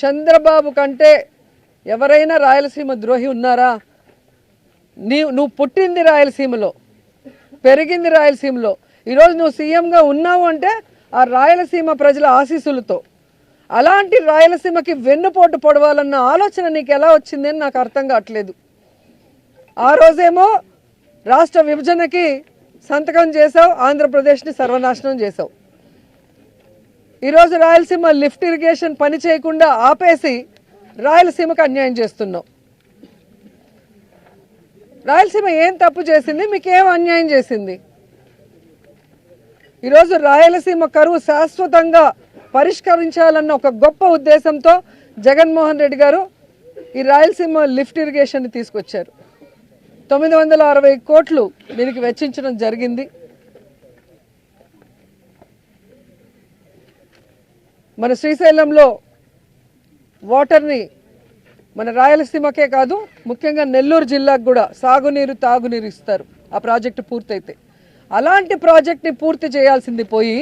చంద్రబాబు కంటే ఎవరైనా రాయలసీమ ద్రోహి ఉన్నారా? నువ్వు పుట్టింది రాయలసీమలో, పెరిగింది రాయలసీమలో. ఈరోజు నువ్వు సీఎంగా ఉన్నావు అంటే ఆ రాయలసీమ ప్రజల ఆశీస్సులతో. అలాంటి రాయలసీమకి వెన్నుపోటు పొడవాలన్న ఆలోచన నీకు ఎలా వచ్చింది అని నాకు అర్థం కావట్లేదు. ఆ రోజేమో రాష్ట్ర విభజనకి సంతకం చేసావు, ఆంధ్రప్రదేశ్ని సర్వనాశనం చేసావు. ఈరోజు రాయలసీమ లిఫ్ట్ ఇరిగేషన్ పని చేయకుండా ఆపేసి రాయలసీమకు అన్యాయం చేస్తున్నావు. రాయలసీమ ఏం తప్పు చేసింది? మీకేం అన్యాయం చేసింది? ఈరోజు రాయలసీమ కరువు శాశ్వతంగా పరిష్కరించాలన్న ఒక గొప్ప ఉద్దేశంతో జగన్మోహన్ రెడ్డి గారు ఈ రాయలసీమ లిఫ్ట్ ఇరిగేషన్ని తీసుకొచ్చారు. 960 కోట్లు దీనికి వెచ్చించడం జరిగింది. మన శ్రీశైలంలో వాటర్ని మన రాయలసీమకే కాదు, ముఖ్యంగా నెల్లూరు జిల్లాకు కూడా సాగునీరు, తాగునీరు ఇస్తారు ఆ ప్రాజెక్టు పూర్తయితే. అలాంటి ప్రాజెక్ట్ని పూర్తి చేయాల్సింది పోయి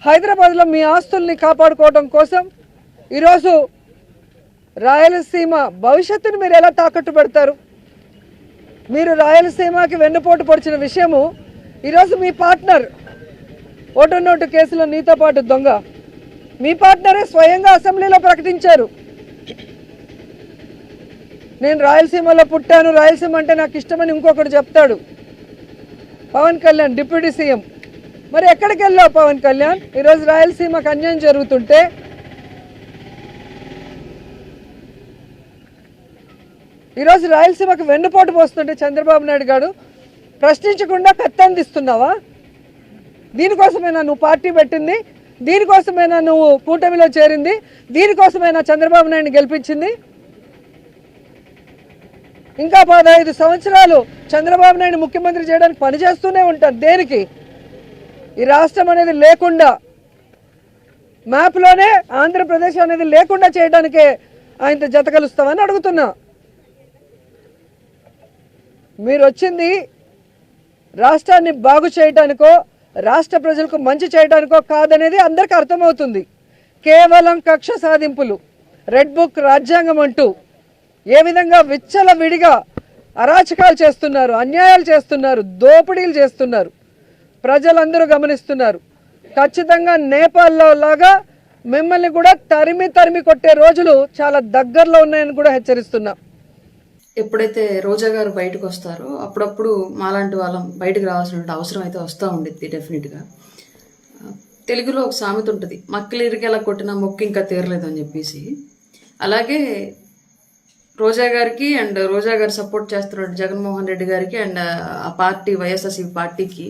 హైదరాబాద్లో మీ ఆస్తుల్ని కాపాడుకోవడం కోసం ఈరోజు రాయలసీమ భవిష్యత్తుని మీరు ఎలా తాకట్టు పెడతారు? మీరు రాయలసీమకి వెన్నుపోటు పొడిచిన విషయము ఈరోజు మీ పార్ట్నర్ ఓటు నోటు కేసులో నీతో పాటు దొంగ మీ పార్ట్నరే స్వయంగా అసెంబ్లీలో ప్రకటించారు. నేను రాయలసీమలో పుట్టాను, రాయలసీమ అంటే నాకు ఇష్టమని ఇంకొకటి చెప్తాడు పవన్ కళ్యాణ్, డిప్యూటీ సీఎం. మరి ఎక్కడికి వెళ్ళావు పవన్ కళ్యాణ్? ఈరోజు రాయలసీమకు అన్యాయం జరుగుతుంటే, ఈరోజు రాయలసీమకు వెన్నుపోటు పోస్తుంటే చంద్రబాబు నాయుడు గారు ప్రశ్నించకుండా కత్తందిస్తున్నావా? దీనికోసమైనా నువ్వు పార్టీ పెట్టింది? దీనికోసమైనా నువ్వు కూటమిలో చేరింది? దీనికోసమైనా చంద్రబాబు నాయుడిని గెలిపించింది? ఇంకా 15 సంవత్సరాలు చంద్రబాబు నాయుడు ముఖ్యమంత్రి చేయడానికి పనిచేస్తూనే ఉంటారు. దేనికి? ఈ రాష్ట్రం అనేది లేకుండా, మ్యాప్లోనే ఆంధ్రప్రదేశ్ అనేది లేకుండా చేయడానికే ఆయనతో జత కలుస్తామని అడుగుతున్నా. మీరు వచ్చింది రాష్ట్రాన్ని బాగు చేయడానికో, రాష్ట్ర ప్రజలకు మంచి చేయడానికో కాదనేది అందరికీ అర్థమవుతుంది. కేవలం కక్ష సాధింపులు, రెడ్ బుక్ రాజ్యాంగం అంటూ ఏ విధంగా విచ్చలవిడిగా అరాచకాలు చేస్తున్నారు, అన్యాయాలు చేస్తున్నారు, దోపిడీలు చేస్తున్నారు ప్రజలందరూ గమనిస్తున్నారు. ఖచ్చితంగా నేపాల్లో లాగా మిమ్మల్ని కూడా తరిమి తరిమి కొట్టే రోజులు చాలా దగ్గరలో ఉన్నాయని కూడా హెచ్చరిస్తున్నా. ఎప్పుడైతే రోజా గారు బయటకు వస్తారో అప్పుడప్పుడు మాలాంటి వాళ్ళం బయటకు రావాల్సిన అవసరం అయితే వస్తూ ఉండిద్ది డెఫినెట్గా. తెలుగులో ఒక సామెత ఉంటుంది, మక్కలు ఇరికెలా కొట్టినా మొక్కు ఇంకా తీరలేదు అని చెప్పేసి. అలాగే రోజా గారికి అండ్ రోజా గారు సపోర్ట్ చేస్తున్న జగన్మోహన్ రెడ్డి గారికి అండ్ ఆ పార్టీ వైఎస్ఆర్సీపీ పార్టీకి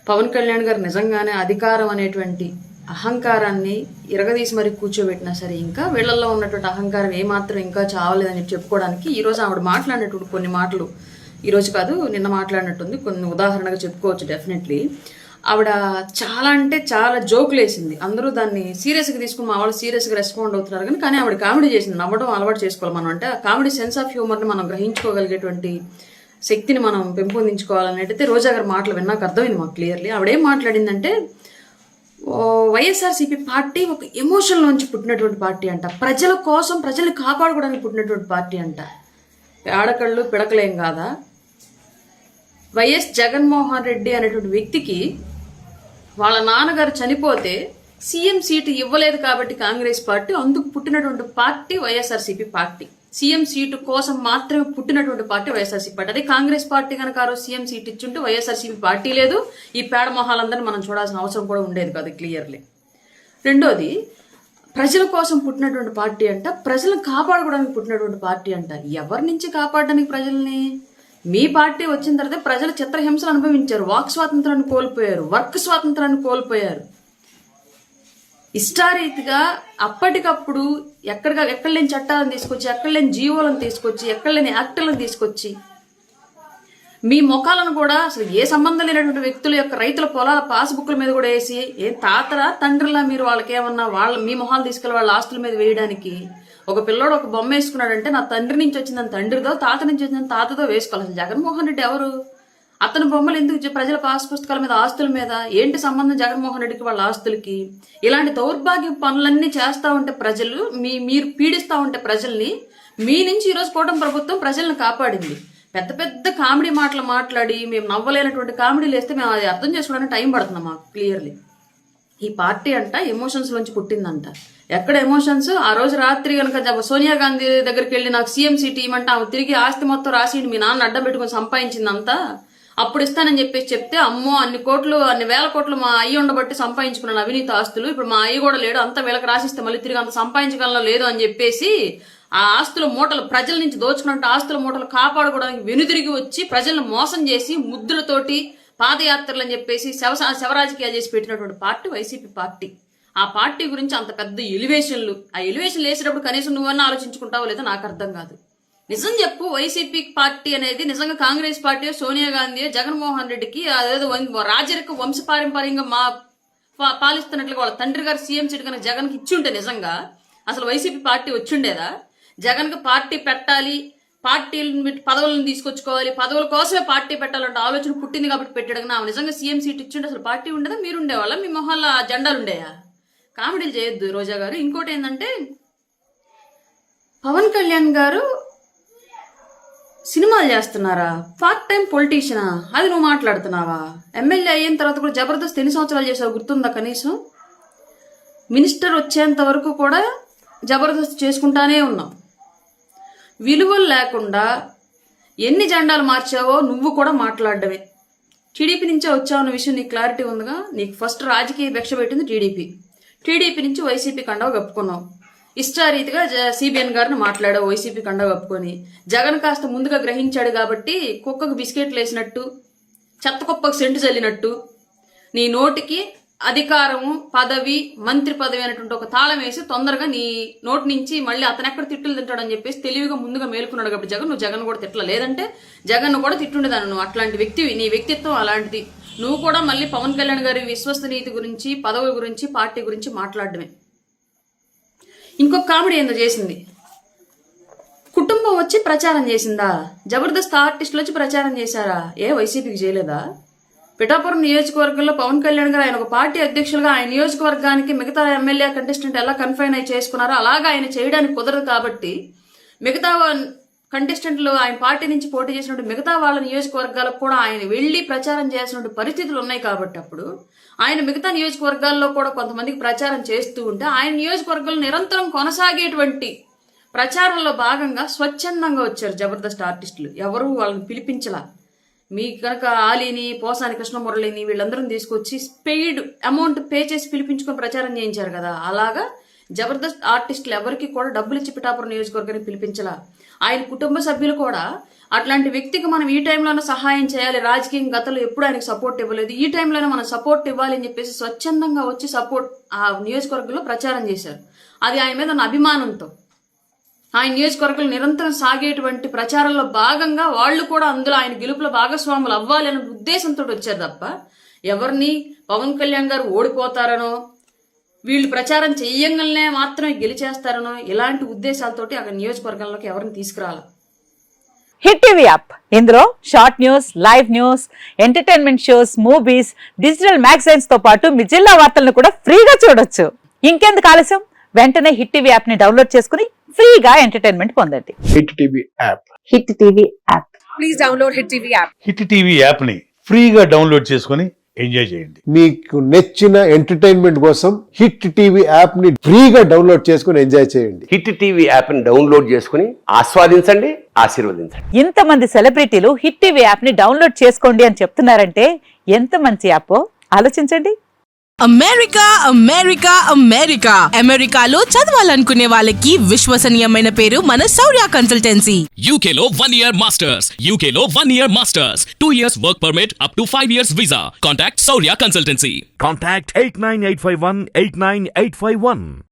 పవన్ కళ్యాణ్ గారు నిజంగానే అధికారం అనేటువంటి అహంకారాన్ని ఇరగదీసి మరి కూర్చోబెట్టినా సరే ఇంకా వీళ్ళల్లో ఉన్నటువంటి అహంకారం ఏమాత్రం ఇంకా చావలేదని చెప్పుకోవడానికి ఈరోజు ఆవిడ మాట్లాడినటువంటి కొన్ని మాటలు, ఈరోజు కాదు నిన్న మాట్లాడినట్టుంది, కొన్ని ఉదాహరణగా చెప్పుకోవచ్చు. డెఫినెట్లీ ఆవిడ చాలా అంటే చాలా జోకులు వేసింది. అందరూ దాన్ని సీరియస్గా తీసుకుని మా వాళ్ళు సీరియస్గా రెస్పాండ్ అవుతున్నారు కానీ ఆవిడ కామెడీ చేసింది. నవ్వడం అలవాటు చేసుకోవాలి మనం. అంటే ఆ కామెడీ సెన్స్ ఆఫ్ హ్యూమర్ని మనం గ్రహించుకోగలిగేటువంటి శక్తిని మనం పెంపొందించుకోవాలనేటైతే రోజా గారి మాటలు విన్నాక అర్థమైంది మాకు క్లియర్లీ. ఆవిడేం మాట్లాడిందంటే, వైఎస్ఆర్సీపీ పార్టీ ఒక ఎమోషన్ నుంచి పుట్టినటువంటి పార్టీ అంట, ప్రజల కోసం ప్రజల్ని కాపాడుకోవడానికి పుట్టినటువంటి పార్టీ అంట. పేడకళ్ళు పిడకలేం కాదా? వైఎస్ జగన్మోహన్ రెడ్డి అనేటువంటి వ్యక్తికి వాళ్ళ నాన్నగారు చనిపోతే సీఎం సీటు ఇవ్వలేదు కాబట్టి కాంగ్రెస్ పార్టీ, అందుకు పుట్టినటువంటి party YSRCP party. CM seat కోసం మాత్రమే పుట్టినటువంటి పార్టీ వైఎస్ఆర్సీపీ పార్టీ. అదే కాంగ్రెస్ పార్టీ కనుక ఆ రోజు సీఎం సీట్ ఇచ్చుంటే వైఎస్ఆర్సీపీ పార్టీ లేదు, ఈ పేడ మొహాలందరినీ మనం చూడాల్సిన అవసరం కూడా ఉండేది కాదు క్లియర్లీ. రెండోది, ప్రజల కోసం పుట్టినటువంటి పార్టీ అంట, ప్రజలను కాపాడుకోవడానికి పుట్టినటువంటి పార్టీ అంట. ఎవరి నుంచి కాపాడడానికి ప్రజల్ని? మీ పార్టీ వచ్చిన తర్వాత ప్రజలు చిత్రహింసలు అనుభవించారు, వాక్ స్వాతంత్రాన్ని కోల్పోయారు, వర్క్ స్వాతంత్రాన్ని కోల్పోయారు. ఇష్టారీతిగా అప్పటికప్పుడు ఎక్కడ లేని చట్టాలను తీసుకొచ్చి, ఎక్కడ లేని జీవోలను తీసుకొచ్చి, ఎక్కడ లేని యాక్టులను తీసుకొచ్చి మీ ముఖాలను కూడా అసలు ఏ సంబంధం లేనటువంటి వ్యక్తుల యొక్క రైతుల పొలాల పాస్బుక్ల మీద కూడా వేసి, ఏ తాతరా తండ్రిలా మీరు వాళ్ళకి ఏమన్నా మీ మొహాలు తీసుకెళ్ళి వాళ్ళ ఆస్తుల మీద వేయడానికి. ఒక పిల్లోడు ఒక బొమ్మ వేసుకున్నాడంటే నా తండ్రి నుంచి వచ్చిందని తండ్రిదో, తాత నుంచి వచ్చిందని తాతదో వేసుకోవాలి. అసలు జగన్మోహన్ రెడ్డి ఎవరు? అతని బొమ్మలు ఎందుకు ప్రజల పాస్ పుస్తకాల మీద ఆస్తుల మీద ఏంటి సంబంధం జగన్మోహన్ రెడ్డికి వాళ్ళ ఆస్తులకి? ఇలాంటి దౌర్భాగ్య పనులన్నీ చేస్తూ ఉంటే ప్రజలు మీరు పీడిస్తూ ఉంటే ప్రజల్ని మీ నుంచి ఈరోజు కూటమి ప్రభుత్వం ప్రజల్ని కాపాడింది. పెద్ద పెద్ద కామెడీ మాటలు మాట్లాడి మేము నవ్వలేనటువంటి కామెడీలు వేస్తే మేము అది అర్థం చేసుకోవడానికి టైం పడుతుంది మాకు క్లియర్లీ. ఈ పార్టీ అంట ఎమోషన్స్ లోంచి పుట్టిందంట. ఎక్కడ ఎమోషన్స్? ఆ రోజు రాత్రి కనుక సోనియా గాంధీ దగ్గరికి వెళ్ళి నాకు సీఎం సీట్ ఇవ్వమంటే ఆమె తిరిగి ఆస్తి మొత్తం రాసి మీ నాన్న అడ్డం పెట్టుకుని సంపాదించిందంతా అప్పుడు ఇస్తానని చెప్పేసి చెప్తే, అమ్మో అన్ని కోట్లు అన్ని వేల కోట్లు మా అయ్యి ఉండబట్టి సంపాదించుకున్నాను అవినీతి ఆస్తులు, ఇప్పుడు మా అయ్యి కూడా లేడు, అంతా వీళ్ళకి రాసిస్తే మళ్ళీ తిరిగి అంత సంపాదించగలను లేదు అని చెప్పేసి ఆ ఆస్తుల మూటలు ప్రజల నుంచి దోచుకున్నట్టు ఆస్తుల మూటలు కాపాడుకోవడానికి వెనుదిరిగి వచ్చి ప్రజలను మోసం చేసి ముద్దులతోటి పాదయాత్రలు అని చెప్పేసి శవరాజకీయాలు చేసి పెట్టినటువంటి పార్టీ వైసీపీ పార్టీ. ఆ పార్టీ గురించి అంత పెద్ద ఎలివేషన్లు, ఆ ఎలివేషన్లు వేసేటప్పుడు కనీసం నువ్వన్నా ఆలోచించుకుంటావో లేదో నాకు అర్థం కాదు. నిజం చెప్పు, వైసీపీ పార్టీ అనేది నిజంగా కాంగ్రెస్ పార్టీ, సోనియా గాంధీ, జగన్మోహన్ రెడ్డికి అదేదో రాజరిక వంశపారంపర్యంగా పాలిస్తున్నట్లుగా వాళ్ళ తండ్రి గారు సీఎం సీట్ కనుక జగన్కి ఇచ్చుంటే నిజంగా అసలు వైసీపీ పార్టీ వచ్చిండేదా? జగన్కి పార్టీ పెట్టాలి, పార్టీలను పదవులను తీసుకొచ్చుకోవాలి, పదవుల కోసమే పార్టీ పెట్టాలంటే ఆలోచన పుట్టింది కాబట్టి పెట్టాడు. నా నిజంగా సీఎం సీట్ ఇచ్చిండే అసలు పార్టీ ఉండేదా? మీరు ఉండేవాళ్ళ? మీ మొహాల జెండాలు ఉండేయా? కామెడీలు చేయొద్దు రోజా గారు. ఇంకోటి ఏంటంటే, పవన్ కళ్యాణ్ గారు సినిమాలు చేస్తున్నారా? పార్ట్ టైం పొలిటీషియనా? అది నువ్వు మాట్లాడుతున్నావా? ఎమ్మెల్యే అయిన తర్వాత కూడా జబర్దస్త్ ఎన్ని సంవత్సరాలు చేసావు గుర్తుందా కనీసం? మినిస్టర్ వచ్చేంత వరకు కూడా జబర్దస్త్ చేసుకుంటానే ఉన్నావు. విలువలు లేకుండా ఎన్ని జెండాలు మార్చావో నువ్వు కూడా మాట్లాడడమే. టీడీపీ నుంచే వచ్చావన్న విషయం నీకు క్లారిటీ ఉందిగా. నీకు ఫస్ట్ రాజకీయ భిక్ష పెట్టింది టీడీపీ నుంచి వైసీపీ కండవ కప్పుకున్నావు. ఇష్టారీతిగా సిబిఎన్ గారిని మాట్లాడావు వైసీపీ కండవ కప్పుకొని. జగన్ కాస్త ముందుగా గ్రహించాడు కాబట్టి కుక్కకు బిస్కెట్లు వేసినట్టు, చెత్త కుప్పకు సెంటు చల్లినట్టు నీ నోటికి అధికారము, పదవి, మంత్రి పదవి అనేటువంటి ఒక తాళం వేసి తొందరగా నీ నోటి నుంచి మళ్ళీ అతను ఎక్కడ తిట్టులు తింటాడని చెప్పేసి తెలివిగా ముందుగా మేలుకున్నాడు కాబట్టి నువ్వు జగన్ కూడా తిట్టలే. లేదంటే జగన్ కూడా తిట్టుండేదాన్ని. నువ్వు అట్లాంటి వ్యక్తివి, నీ వ్యక్తిత్వం అలాంటిది. నువ్వు కూడా మళ్ళీ పవన్ కళ్యాణ్ గారి విశ్వసనీయత గురించి, పదవి గురించి, పార్టీ గురించి మాట్లాడడమే. ఇంకొక కామెడీ ఏందో చేసింది. కుటుంబం వచ్చి ప్రచారం చేసిందా? జబర్దస్త్ ఆర్టిస్టులు వచ్చి ప్రచారం చేశారా? వైసీపీకి చేయలేదా? పిఠాపురం నియోజకవర్గంలో పవన్ కళ్యాణ్ గారు ఆయన ఒక పార్టీ అధ్యక్షులుగా ఆయన నియోజకవర్గానికి మిగతా ఎమ్మెల్యే కంటెస్టెంట్ ఎలా కన్ఫైన్ అయి చేసుకున్నారో అలాగా ఆయన చేయడానికి కుదరదు కాబట్టి మిగతా కంటెస్టెంట్లు ఆయన పార్టీ నుంచి పోటీ చేసినట్టు మిగతా వాళ్ళ నియోజకవర్గాలకు కూడా ఆయన వెళ్లి ప్రచారం చేయాల్సిన పరిస్థితులు ఉన్నాయి కాబట్టి అప్పుడు ఆయన మిగతా నియోజకవర్గాల్లో కూడా కొంతమందికి ప్రచారం చేస్తూ ఉంటే ఆయన నియోజకవర్గంలో నిరంతరం కొనసాగేటువంటి ప్రచారంలో భాగంగా స్వచ్ఛందంగా వచ్చారు జబర్దస్త్ ఆర్టిస్టులు. ఎవరు వాళ్ళని పిలిపించలా. మీ కనుక ఆలీని, పోసాని కృష్ణమురళిని వీళ్ళందరం తీసుకొచ్చి పెయిడ్ అమౌంట్ పే చేసి పిలిపించుకొని ప్రచారం చేయించారు కదా. అలాగా జబర్దస్త్ ఆర్టిస్టులు ఎవరికి కూడా డబ్బులు ఇచ్చి పిఠాపురం నియోజకవర్గానికి పిలిపించలా. ఆయన కుటుంబ సభ్యులు కూడా అట్లాంటి వ్యక్తికి మనం ఈ టైంలోనే సహాయం చేయాలి, రాజకీయ గతంలో ఎప్పుడు ఆయనకు సపోర్ట్ ఇవ్వలేదు, ఈ టైంలోనే మనం సపోర్ట్ ఇవ్వాలి అని చెప్పేసి స్వచ్ఛందంగా వచ్చి ఆ నియోజకవర్గంలో ప్రచారం చేశారు. అది ఆయన మీద ఉన్న అభిమానంతో ఆయన నియోజకవర్గంలో నిరంతరం సాగేటువంటి ప్రచారంలో భాగంగా వాళ్ళు కూడా అందులో ఆయన గెలుపులో భాగస్వాములు అవ్వాలి అనే ఉద్దేశంతో వచ్చారు తప్ప ఎవరిని పవన్ కళ్యాణ్ గారు ఓడిపోతారనో వీళ్ళు ప్రచారం చెయ్యంగానే మాత్రమే గెలిచేస్తారనో ఇలాంటి ఉద్దేశాలతోటి అక్కడ నియోజకవర్గంలోకి ఎవరిని తీసుకురాలి. హిట్ టీవీ యాప్, ఇందులో short news, live news, entertainment shows, movies, digital magazines తో పాటు మీ జిల్లా వార్తలను కూడా ఫ్రీగా చూడొచ్చు. ఇంకెందుకు ఆలస్యం, వెంటనే హిట్ టీవీ యాప్ ని డౌన్లోడ్ చేసుకుని ఫ్రీగా ఎంటర్టైన్మెంట్ పొందండి. Hit TV app. Hit TV app. Please download hit TV app. Hit TV app ని ఫ్రీగా డౌన్లోడ్ చేసుకుని ఎంజాయ్ చేయండి. మీకు నచ్చిన ఎంటర్టైన్మెంట్ కోసం హిట్ టీవీ యాప్ ని ఫ్రీగా డౌన్లోడ్ చేసుకుని ఎంజాయ్ చేయండి. హిట్ టీవీ యాప్ ని డౌన్లోడ్ చేసుకుని ఆస్వాదించండి, ఆశీర్వదించండి. ఇంతమంది సెలబ్రిటీలు హిట్ టీవీ యాప్ ని డౌన్లోడ్ చేసుకోండి అని చెప్తున్నారంటే ఎంత మంచి యాప్ ఆలోచించండి. అమెరికాలో చదవాలనుకునే వాళ్ళకి విశ్వసనీయమైన పేరు మన శౌర్య కన్సల్టెన్సీ. UK లో 1 year masters, UK లో 1 year masters, 2 years work permit up to 5 years visa. Contact Saurya Consultancy. Contact 89851 89851.